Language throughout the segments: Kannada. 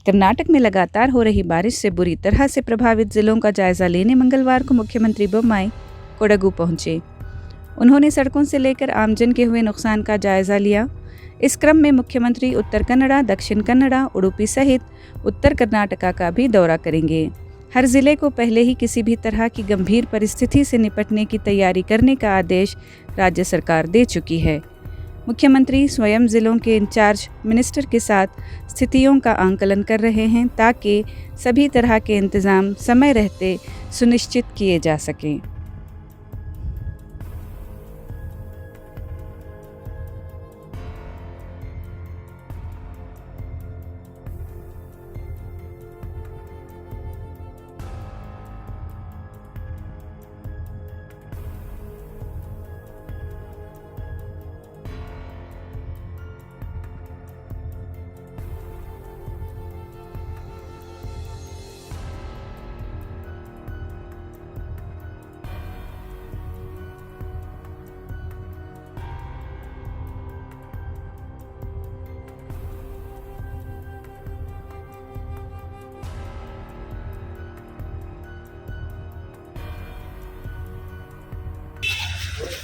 कर्नाटक में लगातार हो रही बारिश से बुरी तरह से प्रभावित जिलों का जायजा लेने मंगलवार को मुख्यमंत्री बोम्माई कोडगु पहुंचे। उन्होंने सड़कों से लेकर आमजन के हुए नुकसान का जायजा लिया। इस क्रम में मुख्यमंत्री उत्तर कन्नड़ा, दक्षिण कन्नड़ा, उडुपी सहित उत्तर कर्नाटका का भी दौरा करेंगे। हर जिले को पहले ही किसी भी तरह की गंभीर परिस्थिति से निपटने की तैयारी करने का आदेश राज्य सरकार दे चुकी है। मुख्यमंत्री स्वयं जिलों के इंचार्ज मिनिस्टर के साथ स्थितियों का आंकलन कर रहे हैं ताकि सभी तरह के इंतजाम समय रहते सुनिश्चित किए जा सकें।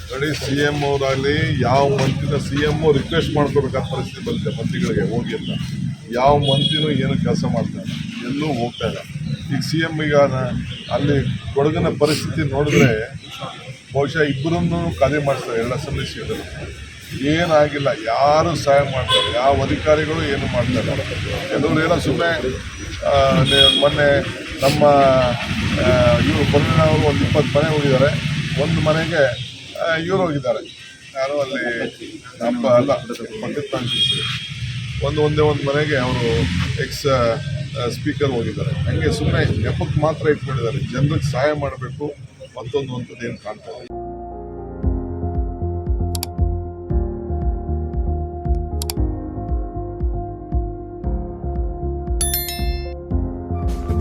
ನೋಡಿ, CM ಅವರಾಗಲಿ ಯಾವ ಮಂತ್ರಿನ CM ರಿಕ್ವೆಸ್ಟ್ ಮಾಡ್ಕೋಬೇಕಾದ ಪರಿಸ್ಥಿತಿ ಬಂದಿದೆ ಮಂತ್ರಿಗಳಿಗೆ ಹೋಗಿ ಅಂತ. ಯಾವ ಮಂತ್ರಿನೂ ಏನು ಕೆಲಸ ಮಾಡ್ತಾ ಇಲ್ಲ, ಎಲ್ಲೂ ಹೋಗ್ತಾ ಇಲ್ಲ. ಈಗ CM ಈಗ ಅಲ್ಲಿ ಕೊಡಗಿನ ಪರಿಸ್ಥಿತಿ ನೋಡಿದ್ರೆ ಬಹುಶಃ ಇಬ್ಬರನ್ನು ಖಾಲಿ ಮಾಡ್ತಾರೆ ಎಲ್ಲ ಸಮಿತಿಗಳು. ಏನಾಗಿಲ್ಲ, ಯಾರು ಸಹಾಯ ಮಾಡ್ತಾರೆ, ಯಾವ ಅಧಿಕಾರಿಗಳು ಏನು ಮಾಡ್ತಾರೆ. ಕೆಲವರು ಏನೋ ಸುಮ್ಮನೆ ಮೊನ್ನೆ ನಮ್ಮ ಇವರು ಕೊರೋನಾವರು ಒಂದು 20 ಮನೆ ಹೋಗಿದ್ದಾರೆ. ಒಂದು ಮನೆಗೆ ಇವರು ಹೋಗಿದ್ದಾರೆ, ಯಾರು ಅಲ್ಲಿ ನಮ್ಮ ಅಲ್ಲ ಪಕ್ಕದ ಒಂದೇ ಮನೆಗೆ ಅವರು ಎಕ್ಸ್ ಸ್ಪೀಕರ್ ಹೋಗಿದ್ದಾರೆ. ಹಂಗೆ ಸುಮ್ಮನೆ ನೆಪಕ್ಕೆ ಮಾತ್ರ ಇಟ್ಕೊಂಡಿದ್ದಾರೆ. ಜನರಿಗೆ ಸಹಾಯ ಮಾಡಬೇಕು, ಮತ್ತೊಂದು ಏನು ಕಾಣ್ತಾರೆ.